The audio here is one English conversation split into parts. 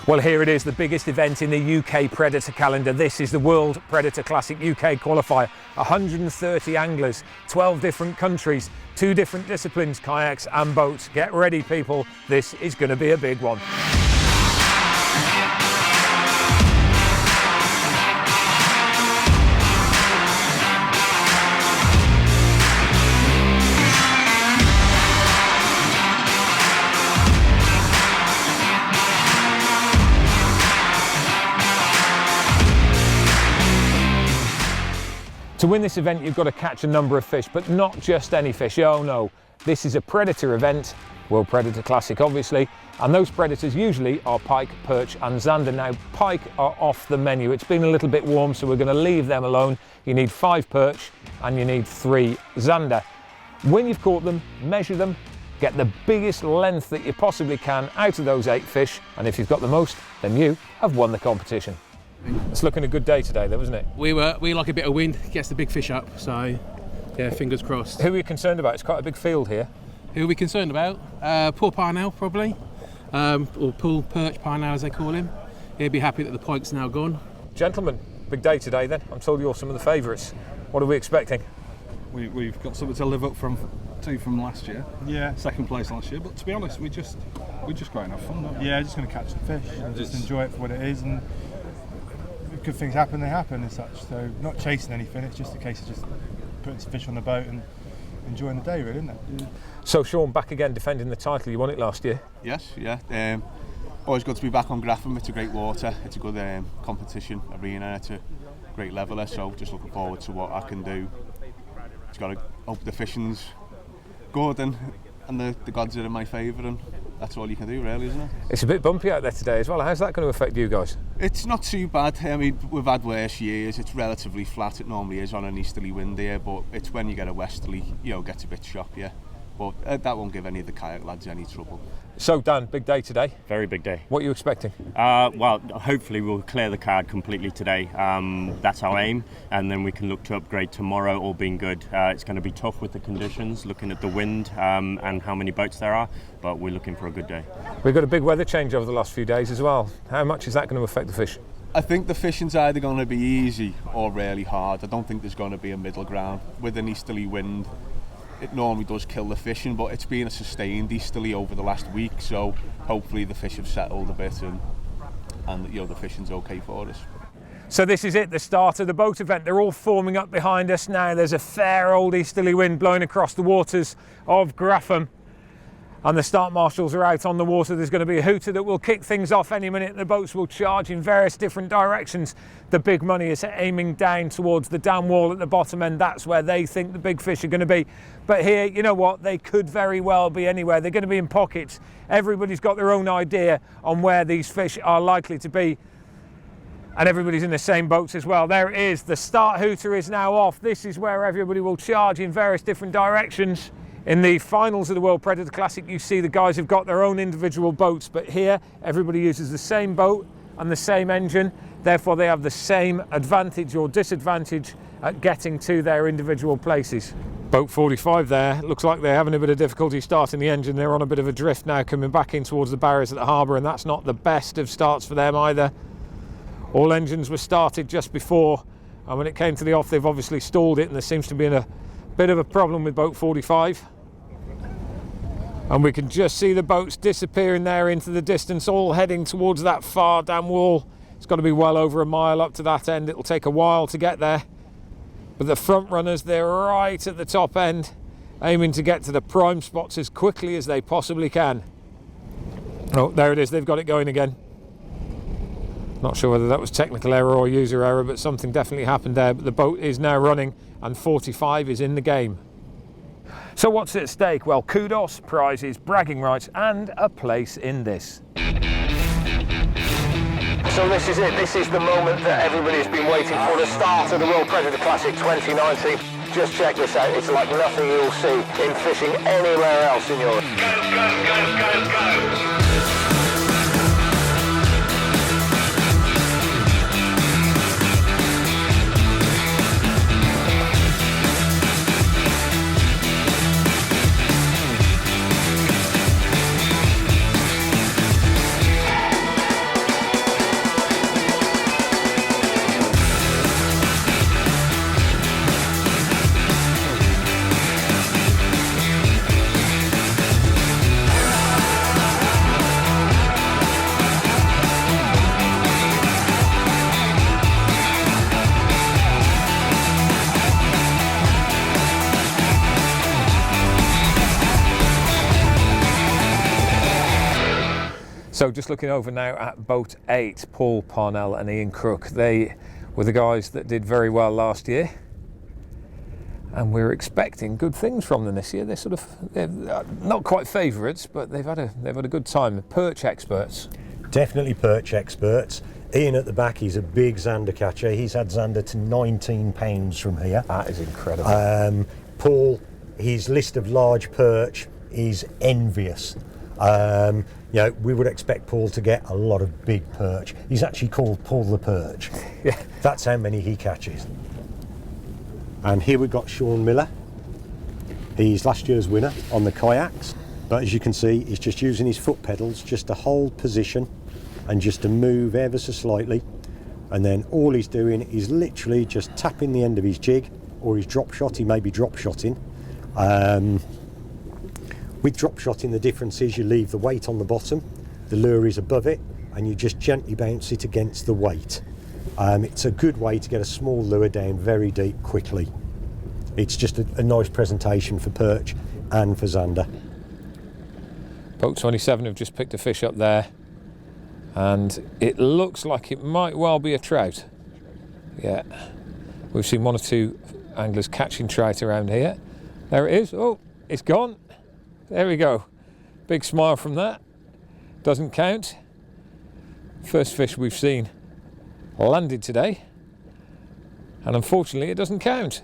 Well, here it is, the biggest event in the UK Predator calendar. This is the World Predator Classic UK qualifier. 130 anglers, 12 different countries, 2 different disciplines, kayaks and boats. Get ready, people. This is going to be a big one. To win this event, you've got to catch a number of fish, but not just any fish. Oh no, this is a predator event, World Predator Classic obviously, and those predators usually are pike, perch and zander. Now, pike are off the menu. It's been a little bit warm, so we're going to leave them alone. You need 5 perch and you need 3 zander. When you've caught them, measure them, get the biggest length that you possibly can out of those 8 fish, and if you've got the most, then you have won the competition. It's looking a good day today though, isn't it? We like a bit of wind, gets the big fish up, so yeah, fingers crossed. Who are you concerned about? It's quite a big field here. Who are we concerned about? Poor Parnell probably, or Paul Perch Parnell as they call him. He'll be happy that the pike's now gone. Gentlemen, big day today then. I'm told you're some of the favourites. What are we expecting? We've got something to live up to from last year. Yeah. Second place last year, but to be honest, we just go and have fun, don't we? Yeah, just going to catch the fish and just enjoy it for what it is, and good things happen, they happen as such. So not chasing anything, it's just a case of just putting some fish on the boat and enjoying the day, really, isn't it? So Sean, back again defending the title. You won it last year. Yes, yeah. Always good to be back on Grafham. It's a great water, it's a good competition arena, it's a great leveller, so just looking forward to what I can do. Just got to hope the fishing's good and the gods are in my favour, and that's all you can do really, isn't it? It's a bit bumpy out there today as well. How's that going to affect you guys? It's not too bad. I mean, we've had worse years. It's relatively flat. It normally is on an easterly wind here, but it's when you get a westerly, gets a bit choppier. But that won't give any of the kayak lads any trouble. So Dan, big day today. Very big day. What are you expecting? Well, hopefully we'll clear the card completely today. That's our aim, and then we can look to upgrade tomorrow, all being good. It's going to be tough with the conditions, looking at the wind and how many boats there are, but we're looking for a good day. We've got a big weather change over the last few days as well. How much is that going to affect the fish? I think the fishing's either going to be easy or really hard. I don't think there's going to be a middle ground. With an easterly wind, it normally does kill the fishing, but it's been a sustained easterly over the last week, so hopefully the fish have settled a bit and the fishing's okay for us. So this is it, the start of the boat event. They're all forming up behind us now. There's a fair old easterly wind blowing across the waters of Grafham, and the start marshals are out on the water. There's going to be a hooter that will kick things off any minute. The boats will charge in various different directions. The big money is aiming down towards the dam wall at the bottom end. That's where they think the big fish are going to be. But here, you know what, they could very well be anywhere. They're going to be in pockets. Everybody's got their own idea on where these fish are likely to be, and everybody's in the same boats as well. There it is, the start hooter is now off. This is where everybody will charge in various different directions. In the finals of the World Predator Classic, you see the guys have got their own individual boats, but here everybody uses the same boat and the same engine. Therefore, they have the same advantage or disadvantage at getting to their individual places. Boat 45 there, looks like they're having a bit of difficulty starting the engine. They're on a bit of a drift now, coming back in towards the barriers at the harbour, and that's not the best of starts for them either. All engines were started just before, and when it came to the off, they've obviously stalled it, and there seems to be a bit of a problem with boat 45. And we can just see the boats disappearing there into the distance, all heading towards that far dam wall. It's got to be well over a mile up to that end. It'll take a while to get there. But the front runners, they're right at the top end, aiming to get to the prime spots as quickly as they possibly can. Oh, there it is. They've got it going again. Not sure whether that was technical error or user error, but something definitely happened there. But the boat is now running and 45 is in the game. So what's at stake? Well, kudos, prizes, bragging rights and a place in this. So this is it. This is the moment that everybody's been waiting for, the start of the World Predator Classic 2019. Just check this out. It's like nothing you'll see in fishing anywhere else in Europe. Go, go, go, go, go. So just looking over now at boat 8, Paul Parnell and Ian Crook. They were the guys that did very well last year, and we're expecting good things from them this year. They're not quite favourites, but they've had a good time. The perch experts. Definitely perch experts. Ian at the back, he's a big zander catcher. He's had zander to 19 pounds from here. That is incredible. Paul, his list of large perch is envious. You know, we would expect Paul to get a lot of big perch. He's actually called Paul the Perch. Yeah. That's how many he catches. And here we've got Sean Miller. He's last year's winner on the kayaks. But as you can see, he's just using his foot pedals just to hold position and just to move ever so slightly. And then all he's doing is literally just tapping the end of his jig or his drop shot. He may be drop shotting. With drop shotting, the difference is you leave the weight on the bottom, the lure is above it, and you just gently bounce it against the weight. It's a good way to get a small lure down very deep quickly. It's just a nice presentation for perch and for zander. Boat 27 have just picked a fish up there, and it looks like it might well be a trout. Yeah, we've seen one or two anglers catching trout around here. There it is. Oh, it's gone. There we go. Big smile from that. Doesn't count. First fish we've seen landed today, and unfortunately it doesn't count.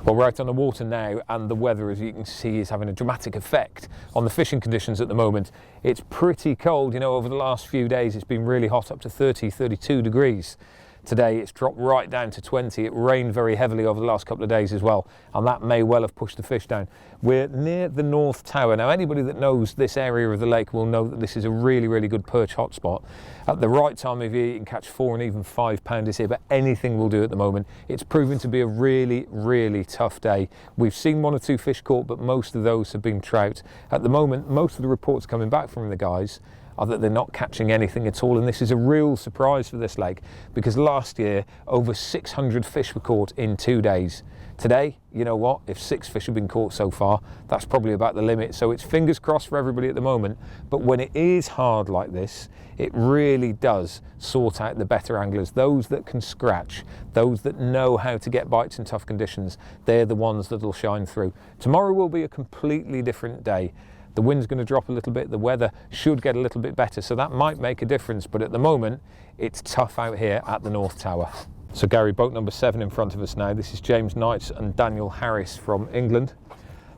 Well, we're out on the water now, and the weather, as you can see, is having a dramatic effect on the fishing conditions at the moment. It's pretty cold, you know, over the last few days it's been really hot, up to 30, 32 degrees. Today it's dropped right down to 20. It rained very heavily over the last couple of days as well, and that may well have pushed the fish down. We're near the North Tower. Now, anybody that knows this area of the lake will know that this is a really, really good perch hotspot. At the right time of year, you can catch 4 and even 5 pounders here, but anything will do at the moment. It's proven to be a really, really tough day. We've seen 1 or 2 fish caught, but most of those have been trout. At the moment, most of the reports coming back from the guys are that they're not catching anything at all, and this is a real surprise for this lake, because last year over 600 fish were caught in 2 days. Today, you know what, if 6 fish have been caught so far, that's probably about the limit. So it's fingers crossed for everybody at the moment, but when it is hard like this, it really does sort out the better anglers, those that can scratch, those that know how to get bites in tough conditions. They're the ones that'll shine through. Tomorrow will be a completely different day. The wind's going to drop a little bit, the weather should get a little bit better, so that might make a difference, but at the moment it's tough out here at the North Tower. So Gary, boat number 7 in front of us now. This is James Knights and Daniel Harris from England.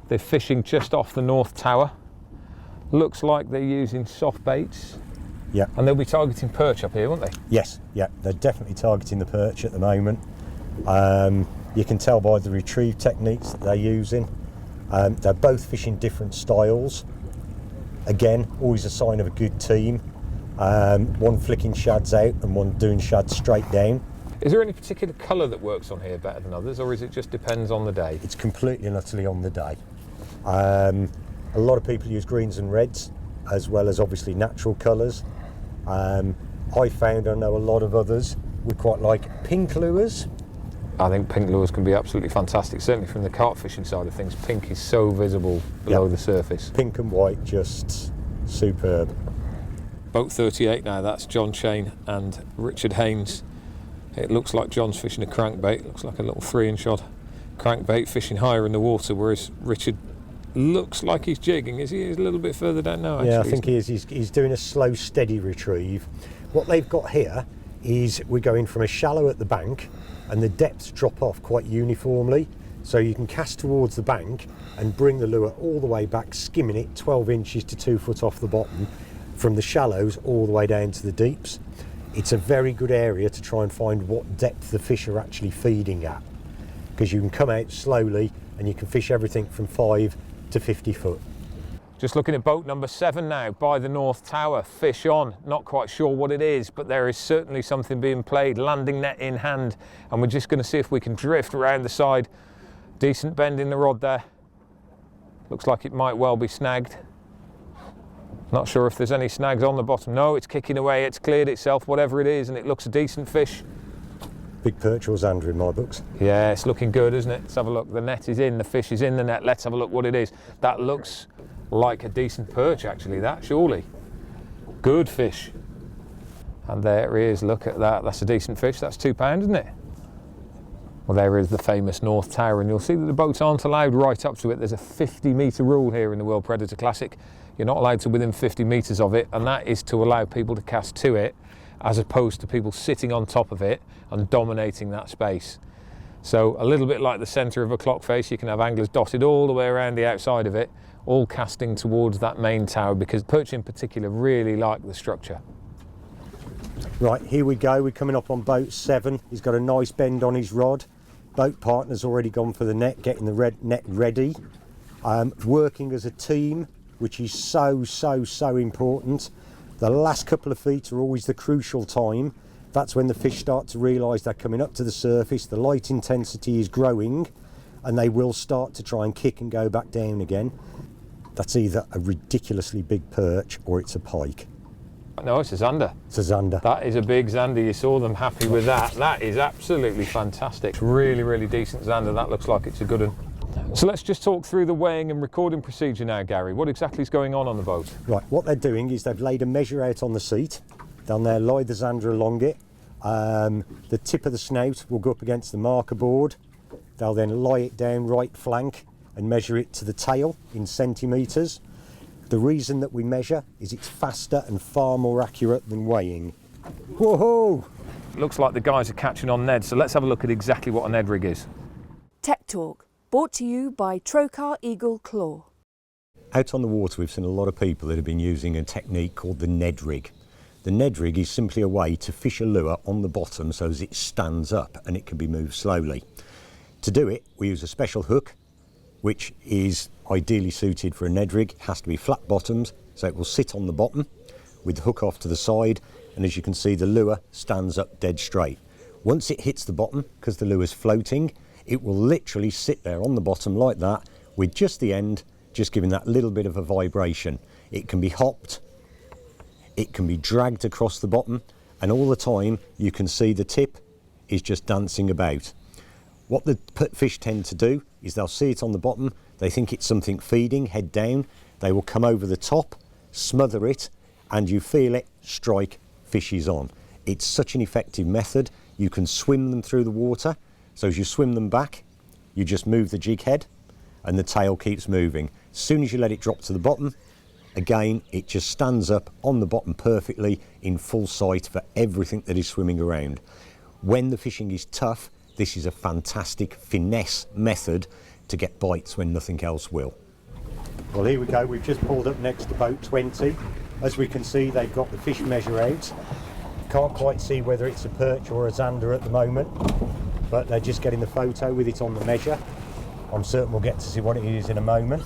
They're fishing just off the North Tower. Looks like they're using soft baits. Yeah. And they'll be targeting perch up here, won't they? Yes, yeah, they're definitely targeting the perch at the moment. You can tell by the retrieve techniques that they're using. They're both fishing different styles. Again, always a sign of a good team. One flicking shads out and one doing shads straight down. Is there any particular colour that works on here better than others, or is it just depends on the day? It's completely and utterly on the day. A lot of people use greens and reds, as well as obviously natural colours. I found, I know a lot of others would quite like pink lures. I think pink lures can be absolutely fantastic, certainly from the carp fishing side of things. Pink is so visible below the surface. Pink and white, just superb. Boat 38 now, that's John Chain and Richard Haynes. It looks like John's fishing a crankbait, looks like a little 3-inch odd crankbait fishing higher in the water, whereas Richard looks like he's jigging. Is he? He's a little bit further down now, actually. Yeah, I think he is. He's doing a slow, steady retrieve. What they've got here is we're going from a shallow at the bank, and the depths drop off quite uniformly, so you can cast towards the bank and bring the lure all the way back, skimming it 12 inches to 2 foot off the bottom, from the shallows all the way down to the deeps. It's a very good area to try and find what depth the fish are actually feeding at, because you can come out slowly and you can fish everything from 5 to 50 foot. Just looking at boat number 7 now, by the North Tower, fish on. Not quite sure what it is, but there is certainly something being played, landing net in hand, and we're just going to see if we can drift around the side. Decent bend in the rod there. Looks like it might well be snagged. Not sure if there's any snags on the bottom. No, it's kicking away, it's cleared itself, whatever it is, and it looks a decent fish. Big perch or zander in my books. Yeah, it's looking good, isn't it? Let's have a look. The net is in, the fish is in the net. Let's have a look what it is. That looks like a decent perch, actually, that, surely. Good fish. And there he is, look at that, that's a decent fish, that's £2, isn't it? Well, there is the famous North Tower, and you'll see that the boats aren't allowed right up to it. There's a 50-metre rule here in the World Predator Classic. You're not allowed to within 50 metres of it, and that is to allow people to cast to it, as opposed to people sitting on top of it and dominating that space. So a little bit like the centre of a clock face, you can have anglers dotted all the way around the outside of it, all casting towards that main tower, because perch in particular really like the structure. Right, here we go, we're coming up on boat 7. He's got a nice bend on his rod. Boat partner's already gone for the net, getting the net ready. Working as a team, which is so important. The last couple of feet are always the crucial time. That's when the fish start to realise they're coming up to the surface, the light intensity is growing, and they will start to try and kick and go back down again. That's either a ridiculously big perch or it's a pike. No, it's a zander. It's a zander. That is a big zander. You saw them happy with that. That is absolutely fantastic. It's really decent zander. That looks like it's a good one. So let's just talk through the weighing and recording procedure now, Gary. What exactly is going on the boat? Right, what they're doing is they've laid a measure out on the seat. Down there, lie the zander along it. The tip of the snout will go up against the marker board. They'll then lie it down right flank and measure it to the tail in centimetres. The reason that we measure is it's faster and far more accurate than weighing. Whoa! Looks like the guys are catching on Ned, so let's have a look at exactly what a Ned rig is. Tech Talk, brought to you by Trocar Eagle Claw. Out on the water, we've seen a lot of people that have been using a technique called the Ned rig. The Ned rig is simply a way to fish a lure on the bottom so as it stands up and it can be moved slowly. To do it, we use a special hook, which is ideally suited for a Ned rig. It has to be flat bottoms, so it will sit on the bottom with the hook off to the side, and as you can see, the lure stands up dead straight. Once it hits the bottom, because the lure's floating, it will literally sit there on the bottom like that, with just the end just giving that little bit of a vibration. It can be hopped, it can be dragged across the bottom, and all the time you can see the tip is just dancing about. What the fish tend to do is they'll see it on the bottom, they think it's something feeding, head down, they will come over the top, smother it, and you feel it strike, fish is on. It's such an effective method. You can swim them through the water, so as you swim them back, you just move the jig head and the tail keeps moving. As soon as you let it drop to the bottom, again, it just stands up on the bottom perfectly in full sight for everything that is swimming around. When the fishing is tough, this is a fantastic finesse method to get bites when nothing else will. Well, here we go. We've just pulled up next to boat 20. As we can see, they've got the fish measure out. Can't quite see whether it's a perch or a zander at the moment, but they're just getting the photo with it on the measure. I'm certain we'll get to see what it is in a moment.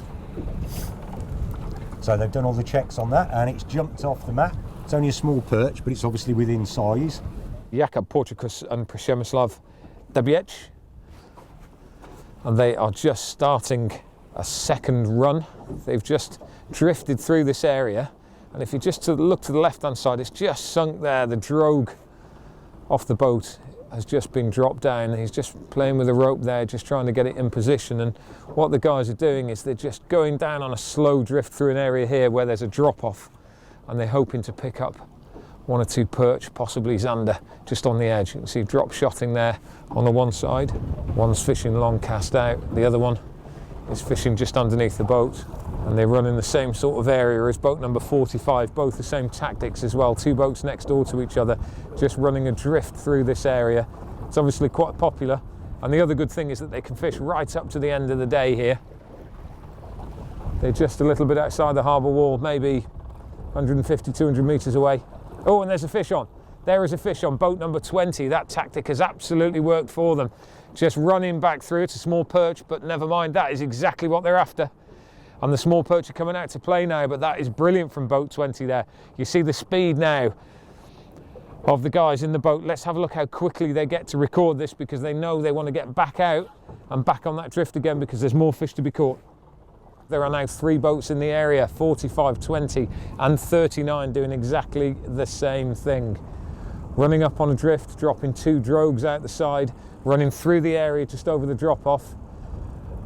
So they've done all the checks on that, and it's jumped off the mat. It's only a small perch, but it's obviously within size. Jakub Portukus and Przemysław Dabiec, and they are just starting a second run. They've just drifted through this area, and if you just look to the left hand side, it's just sunk there. The drogue off the boat has just been dropped down. He's just playing with the rope there, just trying to get it in position, and what the guys are doing is they're just going down on a slow drift through an area here where there's a drop off, and they're hoping to pick up one or two perch, possibly zander, just on the edge. You can see drop shotting there on the one side. One's fishing long cast out, the other one is fishing just underneath the boat, and they're running the same sort of area as boat number 45, both the same tactics as well, two boats next door to each other, just running adrift through this area. It's obviously quite popular, and the other good thing is that they can fish right up to the end of the day here. They're just a little bit outside the harbour wall, maybe 150, 200 metres away. Oh, and there's a fish on. There is a fish on boat number 20. That tactic has absolutely worked for them. Just running back through. It's a small perch, but never mind. That is exactly what they're after. And the small perch are coming out to play now, but that is brilliant from boat 20 there. You see the speed now of the guys in the boat. Let's have a look how quickly they get to record this, because they know they want to get back out and back on that drift again, because there's more fish to be caught. There are now 3 boats in the area, 45, 20 and 39 doing exactly the same thing. Running up on a drift, dropping 2 drogues out the side, running through the area just over the drop off,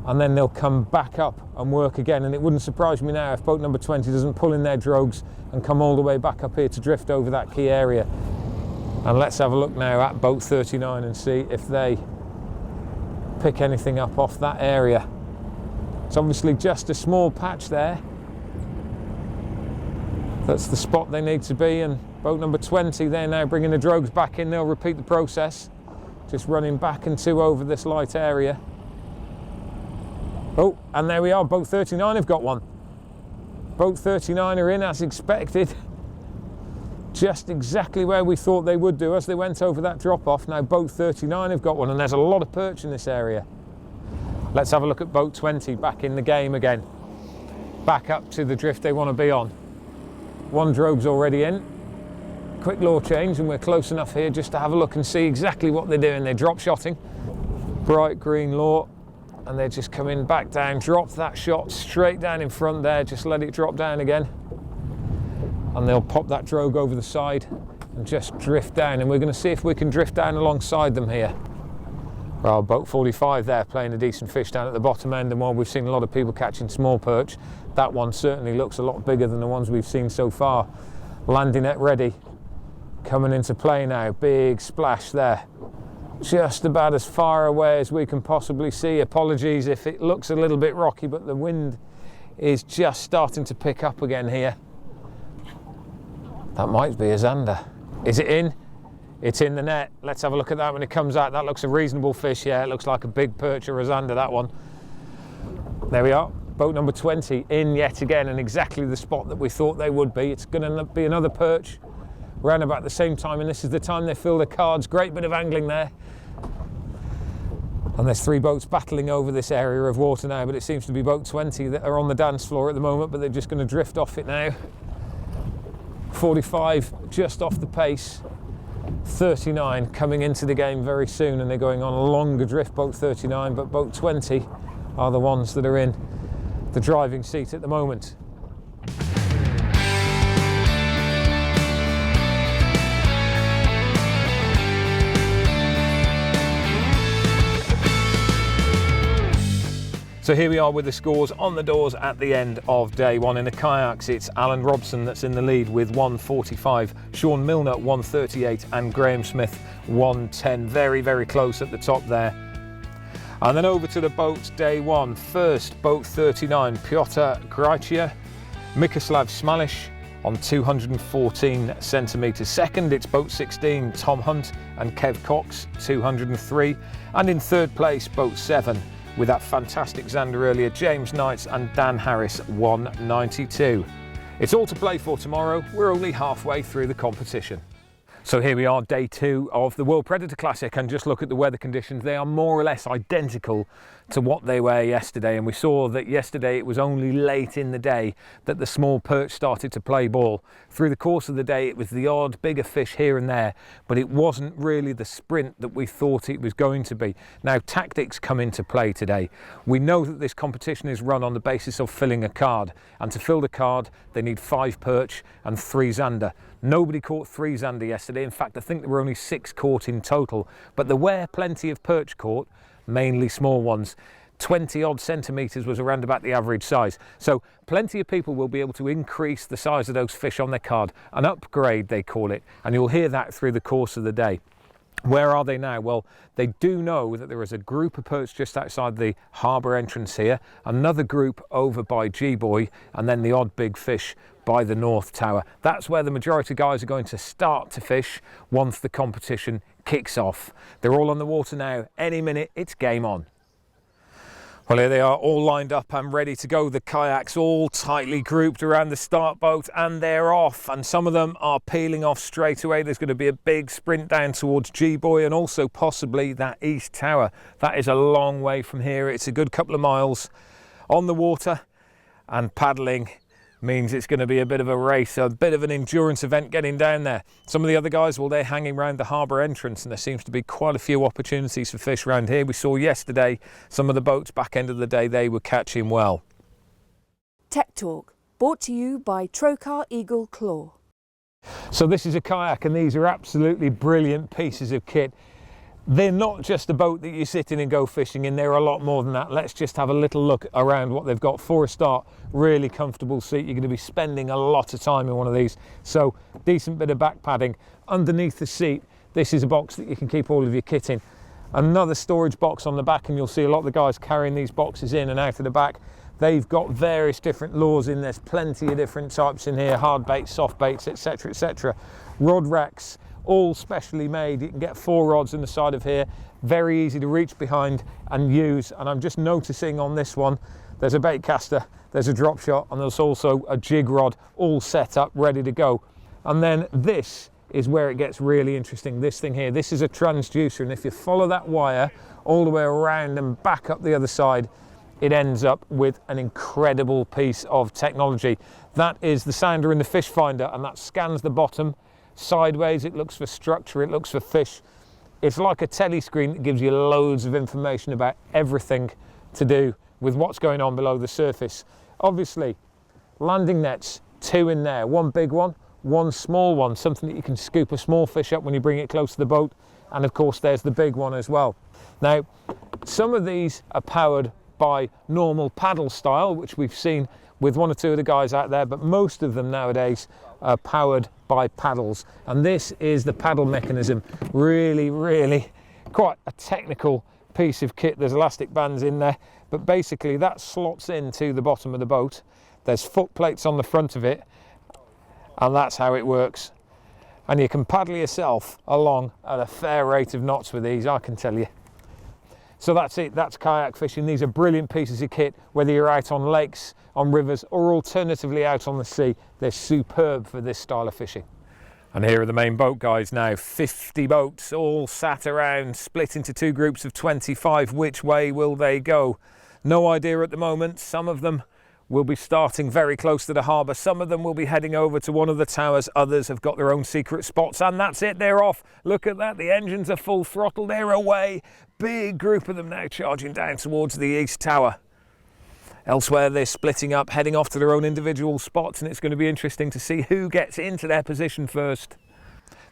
and then they'll come back up and work again. And it wouldn't surprise me now if boat number 20 doesn't pull in their drogues and come all the way back up here to drift over that key area. And let's have a look now at boat 39 and see if they pick anything up off that area. It's obviously just a small patch there. That's the spot they need to be, and boat number 20, they're now bringing the drogues back in. They'll repeat the process, just running back and two over this light area. Oh, and there we are, boat 39 have got one. Boat 39 are in as expected. Just exactly where we thought they would do as they went over that drop off. Now boat 39 have got one, and there's a lot of perch in this area. Let's have a look at boat 20 back in the game again. Back up to the drift they want to be on. One drogue's already in. Quick lure change, and we're close enough here just to have a look and see exactly what they're doing. They're drop shotting. Bright green lure, and they're just coming back down. Drop that shot straight down in front there, just let it drop down again. And they'll pop that drogue over the side and just drift down, and we're going to see if we can drift down alongside them here. Well, boat 45 there playing a decent fish down at the bottom end, and while we've seen a lot of people catching small perch, that one certainly looks a lot bigger than the ones we've seen so far. Landing net ready, coming into play now. Big splash there, just about as far away as we can possibly see. Apologies if it looks a little bit rocky, but the wind is just starting to pick up again here. That might be a zander. Is it in? It's in the net. Let's have a look at that when it comes out. That looks a reasonable fish. Yeah, it looks like a big perch or a zander, that one. There we are. Boat number 20 in yet again, and exactly the spot that we thought they would be. It's going to be another perch around about the same time, and this is the time they fill the cards. Great bit of angling there. And there's three boats battling over this area of water now, but it seems to be boat 20 that are on the dance floor at the moment, but they're just going to drift off it now. 45 just off the pace. 39 coming into the game very soon, and they're going on a longer drift, boat 39, but boat 20 are the ones that are in the driving seat at the moment. So here we are with the scores on the doors at the end of day one. In the kayaks, it's Alan Robson that's in the lead with 145, Sean Milner 138, and Graham Smith 110. Very, very close at the top there. And then over to the boats day one. First, boat 39, Piotr Grajcia, Mikoslav Smalish on 214 centimetres. Second, it's boat 16, Tom Hunt and Kev Cox, 203. And in third place, boat 7, with that fantastic zander earlier, James Knights and Dan Harris, 192. It's all to play for tomorrow. We're only halfway through the competition. So here we are, day 2 of the World Predator Classic, and just look at the weather conditions. They are more or less identical to what they were yesterday, and we saw that yesterday it was only late in the day that the small perch started to play ball. Through the course of the day it was the odd bigger fish here and there, but it wasn't really the sprint that we thought it was going to be. Now tactics come into play today. We know that this competition is run on the basis of filling a card, and to fill the card they need 5 perch and 3 zander. Nobody caught 3 zander yesterday. In fact, I think there were only 6 caught in total, but there were plenty of perch caught, mainly small ones. 20 odd centimetres was around about the average size. So plenty of people will be able to increase the size of those fish on their card, an upgrade they call it, and you'll hear that through the course of the day. Where are they now? Well, they do know that there is a group of perch just outside the harbour entrance here, another group over by G-Boy, and then the odd big fish by the North Tower. That's where the majority of guys are going to start to fish once the competition kicks off. They're all on the water now. Any minute, it's game on. Well, here they are, all lined up and ready to go. The kayaks all tightly grouped around the start boat, and they're off. And some of them are peeling off straight away. There's going to be a big sprint down towards G-Boy and also possibly that East Tower. That is a long way from here. It's a good couple of miles on the water, and paddling means it's going to be a bit of a race, a bit of an endurance event getting down there. Some of the other guys, well, they're hanging around the harbour entrance, and there seems to be quite a few opportunities for fish around here. We saw yesterday some of the boats back end of the day, they were catching well. Tech Talk, brought to you by Trokar Eagle Claw. So this is a kayak, and these are absolutely brilliant pieces of kit. they're not just a boat that you sit in and go fishing in, they're a lot more than that. Let's just have a little look around what they've got. For a start, really comfortable seat. You're going to be spending a lot of time in one of these, so decent bit of back padding. Underneath the seat, this is a box that you can keep all of your kit in. Another storage box on the back, and you'll see a lot of the guys carrying these boxes in and out of the back. They've got various different lures in. There's plenty of different types in here, hard baits, soft baits, etc, etc. Rod racks, all specially made. You can get 4 rods in the side of here, very easy to reach behind and use. And I'm just noticing on this one, there's a bait caster, there's a drop shot, and there's also a jig rod all set up, ready to go. And then this is where it gets really interesting. This thing here, this is a transducer, and if you follow that wire all the way around and back up the other side, it ends up with an incredible piece of technology. That is the sounder in the fish finder, and that scans the bottom sideways. It looks for structure, it looks for fish. It's like a telescreen that gives you loads of information about everything to do with what's going on below the surface. Obviously, landing nets, 2 in there, 1 big one, 1 small one, something that you can scoop a small fish up when you bring it close to the boat, and of course there's the big one as well. Now, some of these are powered by normal paddle style, which we've seen with 1 or 2 of the guys out there, but most of them nowadays are powered by paddles, and this is the paddle mechanism. Really quite a technical piece of kit. There's elastic bands in there, but basically that slots into the bottom of the boat. There's foot plates on the front of it, and that's how it works. And you can paddle yourself along at a fair rate of knots with these, I can tell you. So that's it, that's kayak fishing. These are brilliant pieces of kit, whether you're out on lakes, on rivers, or alternatively out on the sea. They're superb for this style of fishing. And here are the main boat guys now. 50 boats all sat around, split into 2 groups of 25. Which way will they go? No idea at the moment. Some of them will be starting very close to the harbour. Some of them will be heading over to one of the towers. Others have got their own secret spots, and that's it, they're off. Look at that, the engines are full throttle, they're away. Big group of them now charging down towards the east tower. Elsewhere, they're splitting up, heading off to their own individual spots, and it's going to be interesting to see who gets into their position first.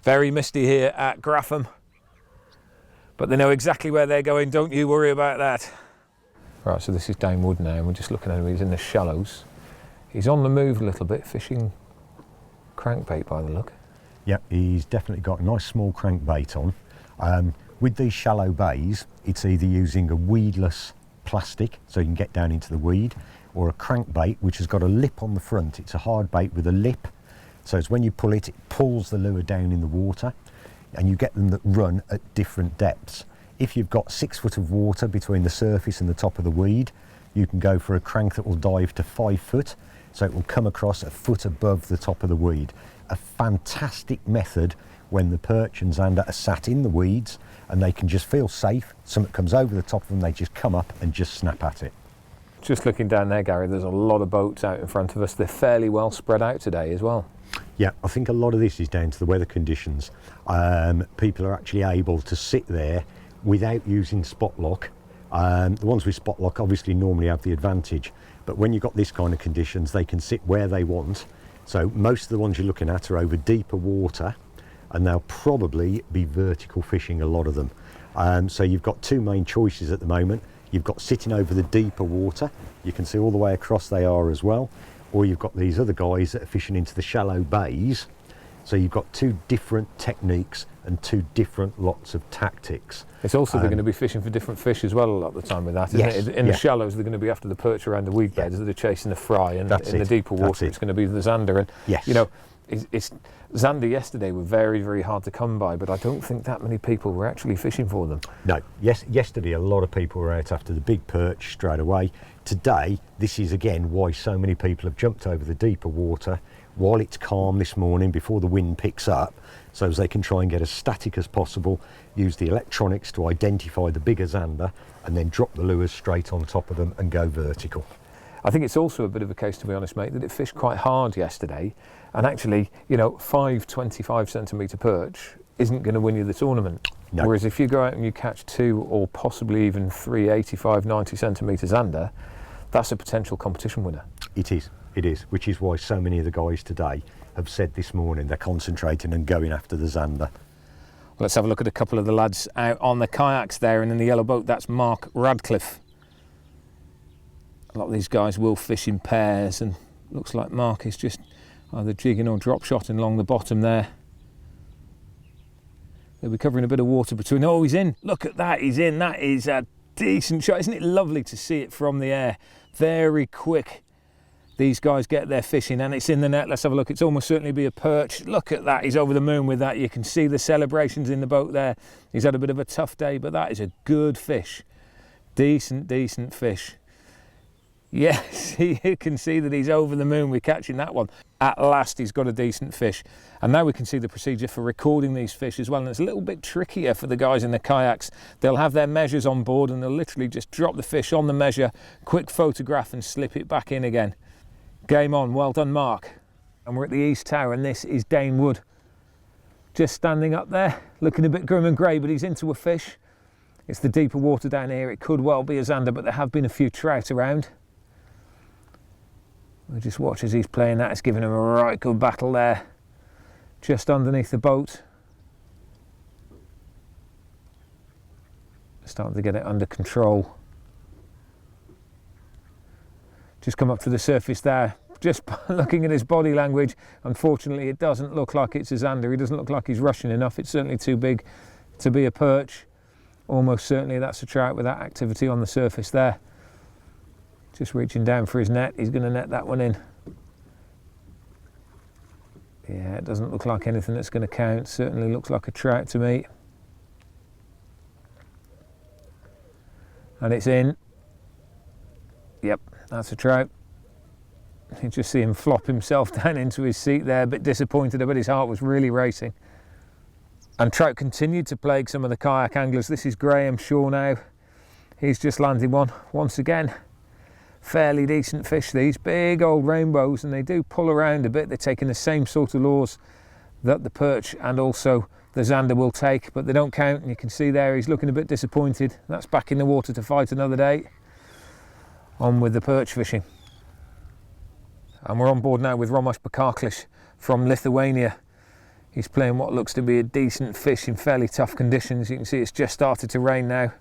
Very misty here at Graffham, but they know exactly where they're going, don't you worry about that. Right, so this is Dane Wood now, and we're just looking at him. He's in the shallows. He's on the move a little bit, fishing crankbait by the look. Yeah, he's definitely got a nice small crankbait on. With these shallow bays, it's either using a weedless plastic, so you can get down into the weed, or a crankbait which has got a lip on the front. It's a hard bait with a lip, so it's when you pull it, it pulls the lure down in the water, and you get them that run at different depths. If you've got 6 foot of water between the surface and the top of the weed, you can go for a crank that will dive to 5 foot, so it will come across a foot above the top of the weed. A fantastic method when the perch and zander are sat in the weeds and they can just feel safe. Something comes over the top of them, they just come up and just snap at it. Just looking down there, Gary, there's a lot of boats out in front of us. They're fairly well spread out today as well. Yeah, I think a lot of this is down to the weather conditions. People are actually able to sit there without using spot lock. The ones with spot lock obviously normally have the advantage, but when you've got this kind of conditions, they can sit where they want. So most of the ones you're looking at are over deeper water, and they'll probably be vertical fishing, a lot of them. So you've got 2 main choices at the moment. You've got sitting over the deeper water, you can see all the way across they are as well, or you've got these other guys that are fishing into the shallow bays. So you've got 2 different techniques and 2 different lots of tactics. It's also they're going to be fishing for different fish as well a lot of the time with that, isn't Yes, it? In the shallows, they're going to be after the perch around the weed beds, that are chasing the fry, and That's in the it. deeper That's water, it. it's going to be the zander. And Yes. you know, it's zander yesterday were very hard to come by, but I don't think that many people were actually fishing for them. No, yesterday a lot of people were out after the big perch straight away. Today, this is again why so many people have jumped over the deeper water while it's calm this morning before the wind picks up, so as they can try and get as static as possible, use the electronics to identify the bigger zander, and then drop the lures straight on top of them and go vertical. I think it's also a bit of a case, to be honest, mate, that it fished quite hard yesterday, and actually, you know, 5 25 centimetre perch isn't going to win you the tournament. No. Whereas if you go out and you catch 2 or possibly even 3 85, 90 centimetres under, that's a potential competition winner. It is, which is why so many of the guys today have said this morning they're concentrating and going after the zander. Let's have a look at a couple of the lads out on the kayaks there, and in the yellow boat, that's Mark Radcliffe. A lot of these guys will fish in pairs, and looks like Mark is just either jigging or drop shotting along the bottom there. They'll be covering a bit of water between. Oh, he's in. Look at that, he's in. That is a decent shot. Isn't it lovely to see it from the air? Very quick. These guys get their fish in, and it's in the net. Let's have a look. It's almost certainly be a perch. Look at that. He's over the moon with that. You can see the celebrations in the boat there. He's had a bit of a tough day, but that is a good fish. Decent fish. Yes, you can see that he's over the moon with catching that one. At last, he's got a decent fish. And now we can see the procedure for recording these fish as well. And it's a little bit trickier for the guys in the kayaks. They'll have their measures on board, and they'll literally just drop the fish on the measure, quick photograph, and slip it back in again. Game on. Well done, Mark. And we're at the East Tower, and this is Dane Wood. Just standing up there, looking a bit grim and grey, but he's into a fish. It's the deeper water down here. It could well be a zander, but there have been a few trout around. We'll just watch as he's playing that. It's giving him a right good battle there, just underneath the boat. Starting to get it under control. Just come up to the surface there. Just looking at his body language, unfortunately it doesn't look like it's a zander. He doesn't look like he's rushing enough. It's certainly too big to be a perch. Almost certainly that's a trout with that activity on the surface there. Just reaching down for his net. He's going to net that one in. Yeah, it doesn't look like anything that's going to count. Certainly looks like a trout to me. And it's in. Yep, that's a trout. You just see him flop himself down into his seat there, a bit disappointed. I bet his heart was really racing. And trout continued to plague some of the kayak anglers. This is Graham Shaw now. He's just landed one once again. Fairly decent fish, these big old rainbows, and they do pull around a bit. They're taking the same sort of lures that the perch and also the zander will take, but they don't count. And you can see there he's looking a bit disappointed. That's back in the water to fight another day. On with the perch fishing. And we're on board now with Romasz Bakarklish from Lithuania. He's playing what looks to be a decent fish in fairly tough conditions. You can see it's just started to rain now.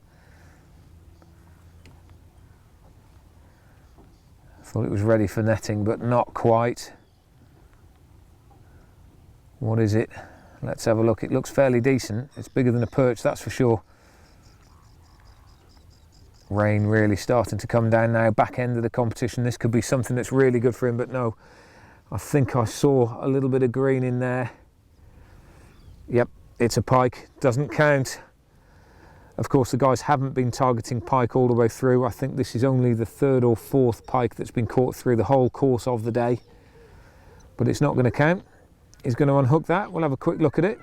Thought it was ready for netting, but not quite. What is it? Let's have a look. It looks fairly decent. It's bigger than a perch, that's for sure. Rain really starting to come down now, back end of the competition. This could be something that's really good for him, but no. I think I saw a little bit of green in there. Yep, it's a pike, doesn't count. Of course, the guys haven't been targeting pike all the way through. I think this is only the third or fourth pike that's been caught through the whole course of the day. But it's not going to count. He's going to unhook that. We'll have a quick look at it.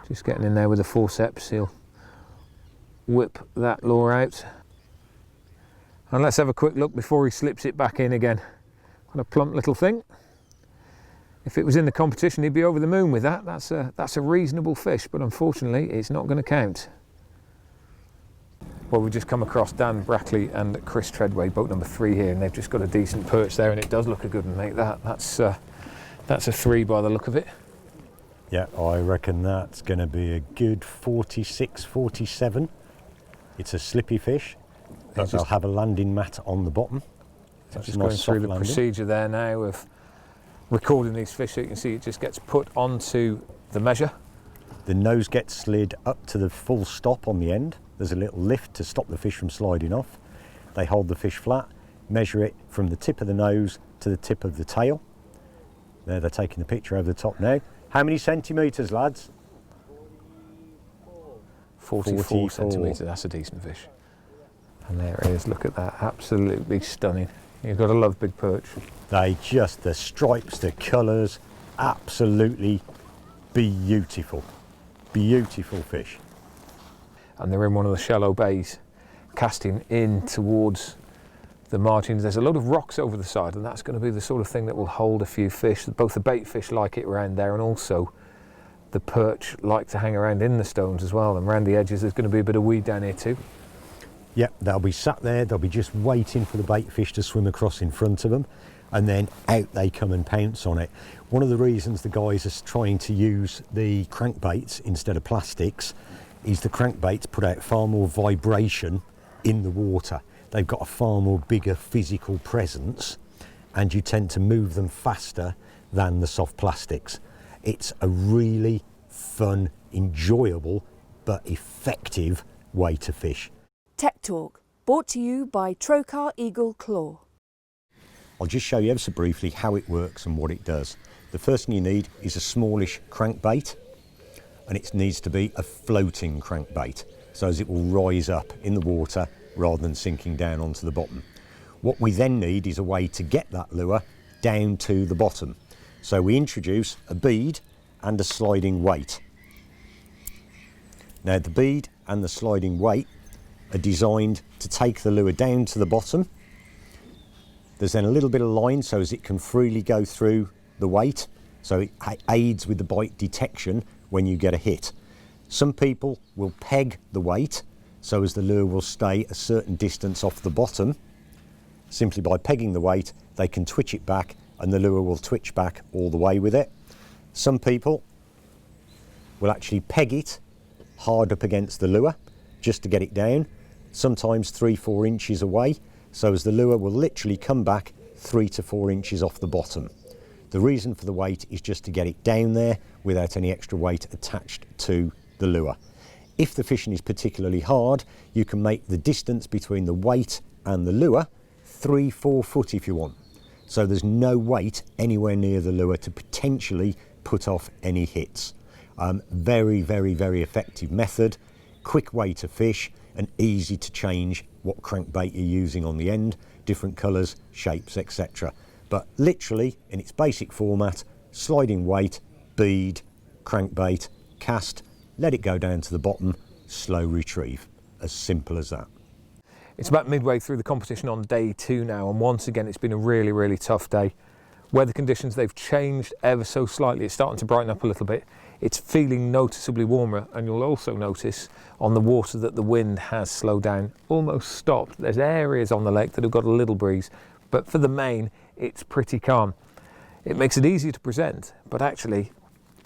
Just getting in there with the forceps. He'll whip that lure out. And let's have a quick look before he slips it back in again. What a plump little thing. If it was in the competition, he'd be over the moon with that. That's a reasonable fish, but unfortunately, it's not going to count. Well, we've just come across Dan Brackley and Chris Treadway, boat number 3 here, and they've just got a decent perch there, and it does look a good one, mate. That's a 3 by the look of it. Yeah, I reckon that's going to be a good 46, 47. It's a slippy fish, but they'll have a landing mat on the bottom. That's just going through the procedure there now of recording these fish, so you can see it just gets put onto the measure. The nose gets slid up to the full stop on the end. There's a little lift to stop the fish from sliding off. They hold the fish flat, measure it from the tip of the nose to the tip of the tail. There, they're taking the picture over the top now. How many centimetres, lads? 44 centimetres, that's a decent fish. And there it is, look at that, absolutely stunning. You've got to love big perch. They just, the stripes, the colours, absolutely beautiful. Beautiful fish. And they're in one of the shallow bays, casting in towards the margins. There's a lot of rocks over the side, and that's going to be the sort of thing that will hold a few fish. Both the bait fish like it around there, and also the perch like to hang around in the stones as well. And around the edges there's going to be a bit of weed down here too. Yep, they'll be sat there, they'll be just waiting for the bait fish to swim across in front of them. and then out they come and pounce on it. One of the reasons the guys are trying to use the crankbaits instead of plastics is the crankbaits put out far more vibration in the water. They've got a far more bigger physical presence, and you tend to move them faster than the soft plastics. It's a really fun, enjoyable but effective way to fish. Tech Talk, brought to you by Trocar Eagle Claw. I'll just show you ever so briefly how it works and what it does. The first thing you need is a smallish crankbait, and it needs to be a floating crankbait, so as it will rise up in the water rather than sinking down onto the bottom. What we then need is a way to get that lure down to the bottom. So we introduce a bead and a sliding weight. Now the bead and the sliding weight are designed to take the lure down to the bottom. There's then a little bit of line so as it can freely go through the weight, so it aids with the bite detection when you get a hit. Some people will peg the weight so as the lure will stay a certain distance off the bottom. Simply by pegging the weight, they can twitch it back and the lure will twitch back all the way with it. Some people will actually peg it hard up against the lure just to get it down, sometimes 3-4 inches away, so as the lure will literally come back 3 to 4 inches off the bottom. The reason for the weight is just to get it down there without any extra weight attached to the lure. If the fishing is particularly hard, you can make the distance between the weight and the lure 3-4 foot if you want. So there's no weight anywhere near the lure to potentially put off any hits. Very, very, very effective method, quick way to fish, and easy to change what crankbait you're using on the end, different colours, shapes, etc. But literally, in its basic format, sliding weight, bead, crankbait, cast, let it go down to the bottom, slow retrieve. As simple as that. It's about midway through the competition on day 2 now, and once again it's been a really, really tough day. Weather conditions, they've changed ever so slightly. It's starting to brighten up a little bit. It's feeling noticeably warmer, and you'll also notice on the water that the wind has slowed down, almost stopped. There's areas on the lake that have got a little breeze, but for the main, it's pretty calm. It makes it easier to present, but actually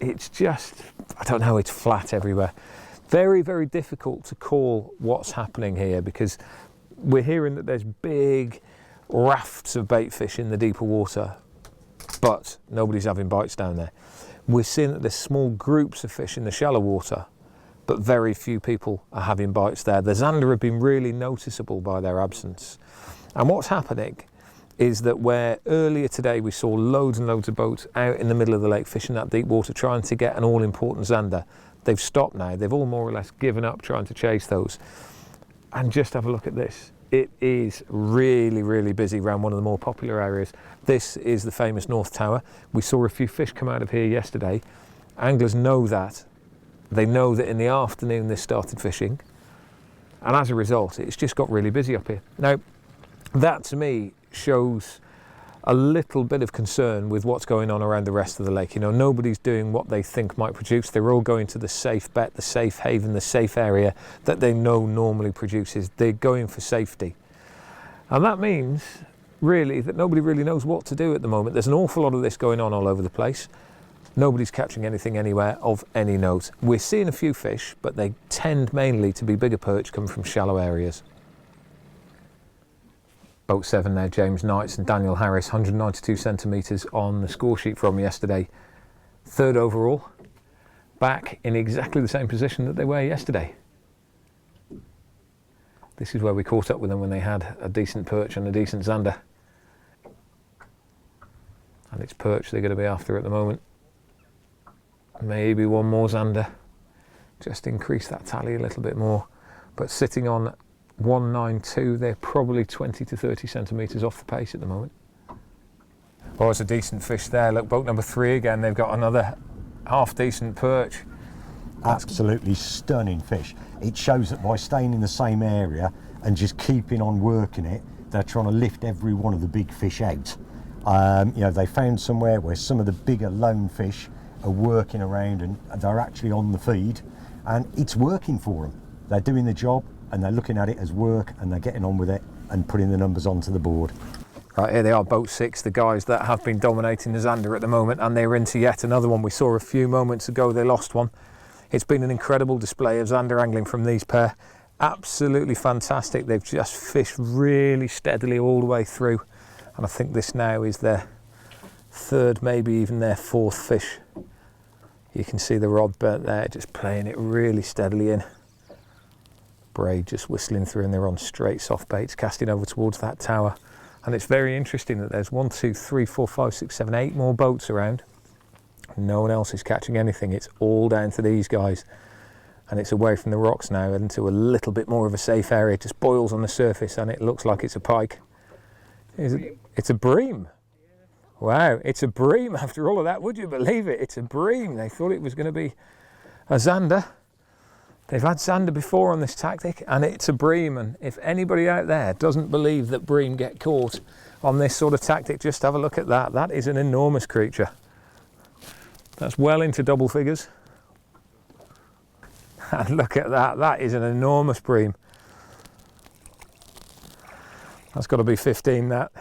it's just, I don't know, it's flat everywhere. Very, very difficult to call what's happening here, because we're hearing that there's big rafts of bait fish in the deeper water, but nobody's having bites down there. We're seeing that there's small groups of fish in the shallow water, but very few people are having bites there. The zander have been really noticeable by their absence. And what's happening is that where earlier today we saw loads and loads of boats out in the middle of the lake fishing that deep water trying to get an all-important zander, they've stopped now. They've all more or less given up trying to chase those. And just have a look at this. It is really, really busy around one of the more popular areas. This is the famous North Tower. We saw a few fish come out of here yesterday. Anglers know that. They know that in the afternoon they started fishing. And as a result, it's just got really busy up here. Now, that to me shows a little bit of concern with what's going on around the rest of the lake. You know, nobody's doing what they think might produce. They're all going to the safe bet, the safe haven, the safe area that they know normally produces. They're going for safety. And that means really that nobody really knows what to do at the moment. There's an awful lot of this going on all over the place. Nobody's catching anything anywhere of any note. We're seeing a few fish, but they tend mainly to be bigger perch coming from shallow areas. Boat 7 there, James Knights and Daniel Harris, 192 centimetres on the score sheet from yesterday. 3rd overall, back in exactly the same position that they were yesterday. This is where we caught up with them when they had a decent perch and a decent zander. And it's perch they're going to be after at the moment. Maybe one more zander, just increase that tally a little bit more. But sitting on 192, they're probably 20 to 30 centimetres off the pace at the moment. Oh, it's a decent fish there. Look, boat number 3 again, they've got another half decent perch. Absolutely stunning fish. It shows that by staying in the same area and just keeping on working it, they're trying to lift every one of the big fish out. You know, they found somewhere where some of the bigger lone fish are working around and they're actually on the feed, and it's working for them. They're doing the job, and they're looking at it as work, and they're getting on with it and putting the numbers onto the board. Right, here they are, boat 6, the guys that have been dominating the Zander at the moment, and they're into yet another one. We saw a few moments ago they lost one. It's been an incredible display of Zander angling from these pair. Absolutely fantastic. They've just fished really steadily all the way through, and I think this now is their 3rd, maybe even their 4th fish. You can see the rod bent there, just playing it really steadily in. Braid just whistling through, and they're on straight soft baits, casting over towards that tower. And it's very interesting that there's 1, 2, 3, 4, 5, 6, 7, 8 more boats around. No one else is catching anything. It's all down to these guys. And it's away from the rocks now into a little bit more of a safe area. It just boils on the surface and it looks like it's a pike. It's a bream. Wow, it's a bream after all of that. Would you believe it? It's a bream. They thought it was going to be a Zander. They've had Zander before on this tactic, and it's a bream. And if anybody out there doesn't believe that bream get caught on this sort of tactic, just have a look at that. That is an enormous creature. That's well into double figures. And look at that. That is an enormous bream. That's got to be 15, that.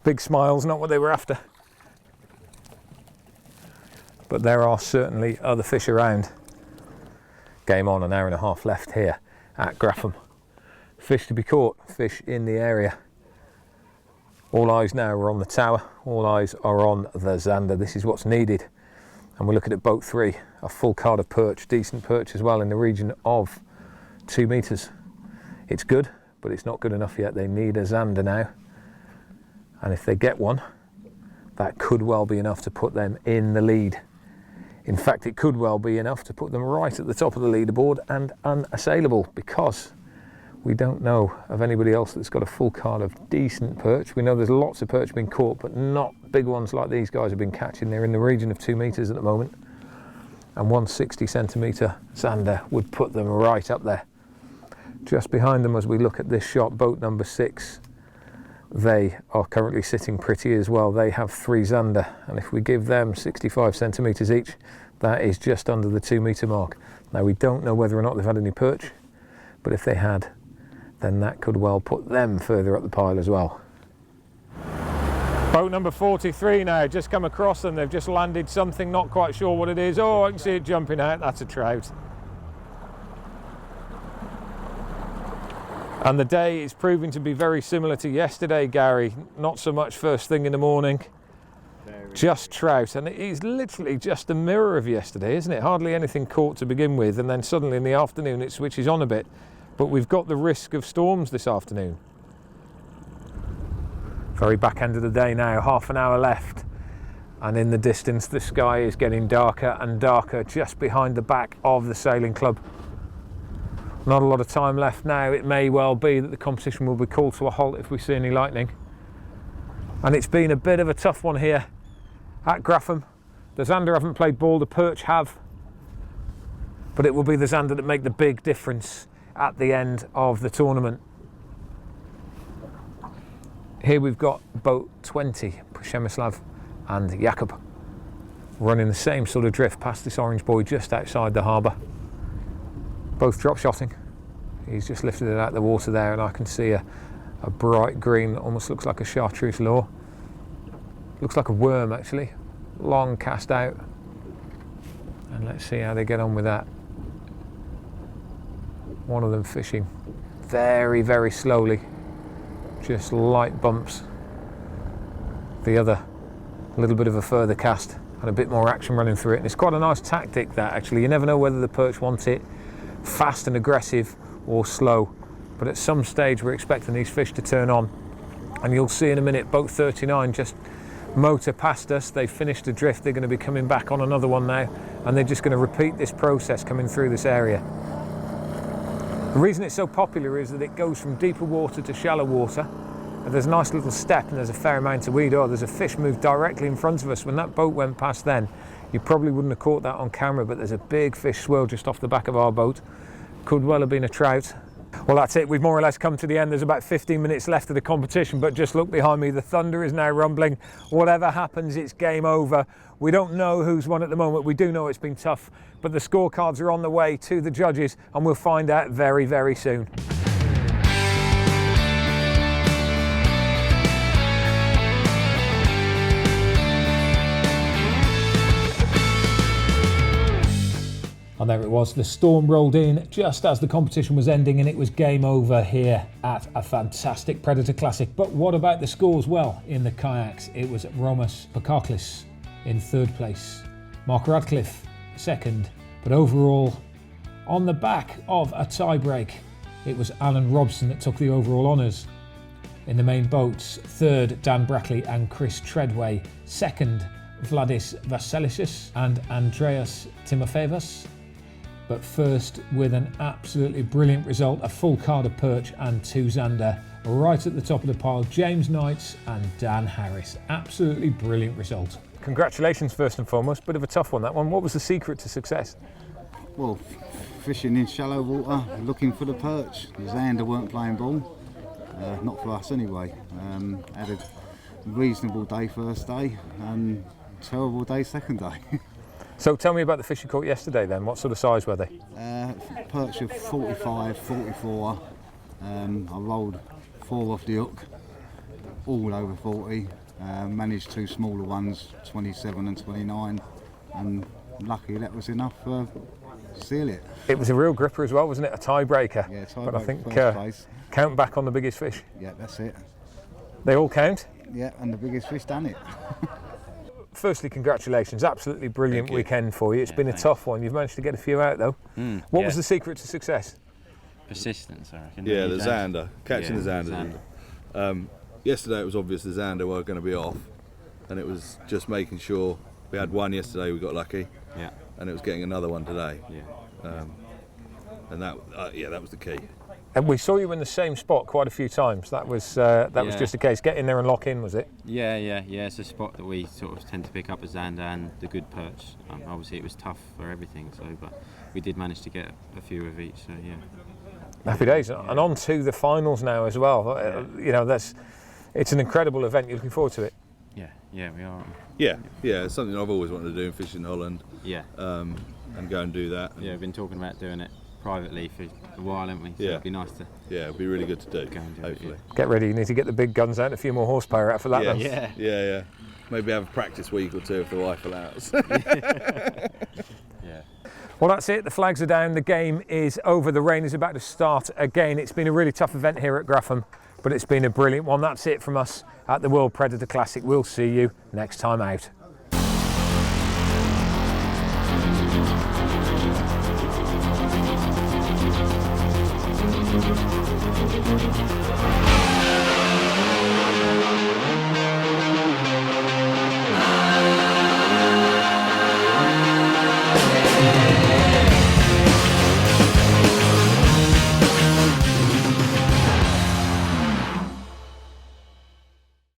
Big smiles, not what they were after. But there are certainly other fish around. Game on, an hour and a half left here at Graffham. Fish to be caught, fish in the area. All eyes now are on the tower, all eyes are on the Zander. This is what's needed. And we're looking at boat 3, a full card of perch, decent perch as well, in the region of 2 metres. It's good, but it's not good enough yet. They need a Zander now. And if they get one, that could well be enough to put them in the lead. In fact, it could well be enough to put them right at the top of the leaderboard and unassailable, because we don't know of anybody else that's got a full card of decent perch. We know there's lots of perch being caught, but not big ones like these guys have been catching. They're in the region of 2 metres at the moment. And 160 centimetre Zander would put them right up there. Just behind them, as we look at this shot, boat number 6, they are currently sitting pretty as well. They have 3 Zander, and if we give them 65 centimetres each, that is just under the 2 metre mark. Now, we don't know whether or not they've had any perch, but if they had, then that could well put them further up the pile as well. Boat number 43 now, just come across them. They've just landed something, not quite sure what it is. Oh, I can see it jumping out. That's a trout. And the day is proving to be very similar to yesterday, Gary. Not so much first thing in the morning, just trout. And it is literally just a mirror of yesterday, isn't it? Hardly anything caught to begin with, and then suddenly in the afternoon it switches on a bit. But we've got the risk of storms this afternoon. Very back end of the day now, half an hour left. And in the distance the sky is getting darker and darker just behind the back of the sailing club. Not a lot of time left now. It may well be that the competition will be called to a halt if we see any lightning. And it's been a bit of a tough one here at Graffham. The Zander haven't played ball, the perch have. But it will be the Zander that make the big difference at the end of the tournament. Here we've got boat 20, Przemysław and Jakub, running the same sort of drift past this orange buoy just outside the harbour. Both drop shotting. He's just lifted it out of the water there, and I can see a bright green that almost looks like a chartreuse lure. Looks like a worm actually, long cast out. And let's see how they get on with that. One of them fishing very, very slowly, just light bumps. The other, a little bit of a further cast and a bit more action running through it. And it's quite a nice tactic, that actually. You never know whether the perch wants it fast and aggressive or slow, but at some stage we're expecting these fish to turn on. And you'll see in a minute, boat 39 just motor past us. They've finished the drift. They're going to be coming back on another one now, and they're just going to repeat this process coming through this area. The reason it's so popular is that it goes from deeper water to shallow water. And there's a nice little step and there's a fair amount of weed. Oh, there's a fish moved directly in front of us. When that boat went past then, you probably wouldn't have caught that on camera, but there's a big fish swirl just off the back of our boat. Could well have been a trout. Well, that's it. We've more or less come to the end. There's about 15 minutes left of the competition, but just look behind me. The thunder is now rumbling. Whatever happens, it's game over. We don't know who's won at the moment. We do know it's been tough, but the scorecards are on the way to the judges, and we'll find out very, very soon. was. The storm rolled in just as the competition was ending and it was game over here at a fantastic Predator Classic. But what about the scores? Well, in the kayaks, it was Romas Pakaklis in third place, Mark Radcliffe second, but overall, on the back of a tie-break, it was Alan Robson that took the overall honours. In the main boats, third Dan Brackley and Chris Treadway, second Vladis Vasilicius and Andreas Timofeevas, but first with an absolutely brilliant result, a full card of perch and 2 zander. Right at the top of the pile, James Knights and Dan Harris. Absolutely brilliant result. Congratulations first and foremost, bit of a tough one that one. What was the secret to success? Well, fishing in shallow water, looking for the perch. The zander weren't playing ball, not for us anyway. Had a reasonable day first day and terrible day second day. So tell me about the fish you caught yesterday then. What sort of size were they? Perch of 45, 44. I rolled 4 off the hook, all over 40. Managed 2 smaller ones, 27 and 29, and lucky that was enough to seal it. It was a real gripper as well, wasn't it? A tiebreaker. Yeah, But I think first place. count back on the biggest fish. Yeah, that's it. They all count. Yeah, and the biggest fish done it. Firstly, congratulations. Absolutely brilliant weekend for you. It's been a tough one. You've managed to get a few out though. What was the secret to success? Persistence, I reckon. Yeah, the zander, catching the zander. Yesterday it was obvious the zander were going to be off, and it was just making sure. We had one yesterday, we got lucky, and it was getting another one today. And that was the key. And we saw you in the same spot quite a few times. That was was just a case. Get in there and lock in, was it? Yeah. It's a spot that we sort of tend to pick up as zander and the good perch. Obviously, it was tough for everything, but we did manage to get a few of each. So yeah. Happy days, and on to the finals now as well. You know, it's an incredible event. You're looking forward to it. Yeah, we are. Yeah, it's something I've always wanted to do in Fishing Holland. Yeah. And go and do that. Yeah, we've been talking about doing it privately for a while, haven't we? So it'd be nice to. Yeah, it'd be really good to do. Go and do hopefully. it, Get ready. You need to get the big guns out, a few more horsepower out for that. Yeah. Maybe have a practice week or 2 if the wife allows. Well, that's it. The flags are down. The game is over. The rain is about to start again. It's been a really tough event here at Grafham, but it's been a brilliant one. That's it from us at the World Predator Classic. We'll see you next time out.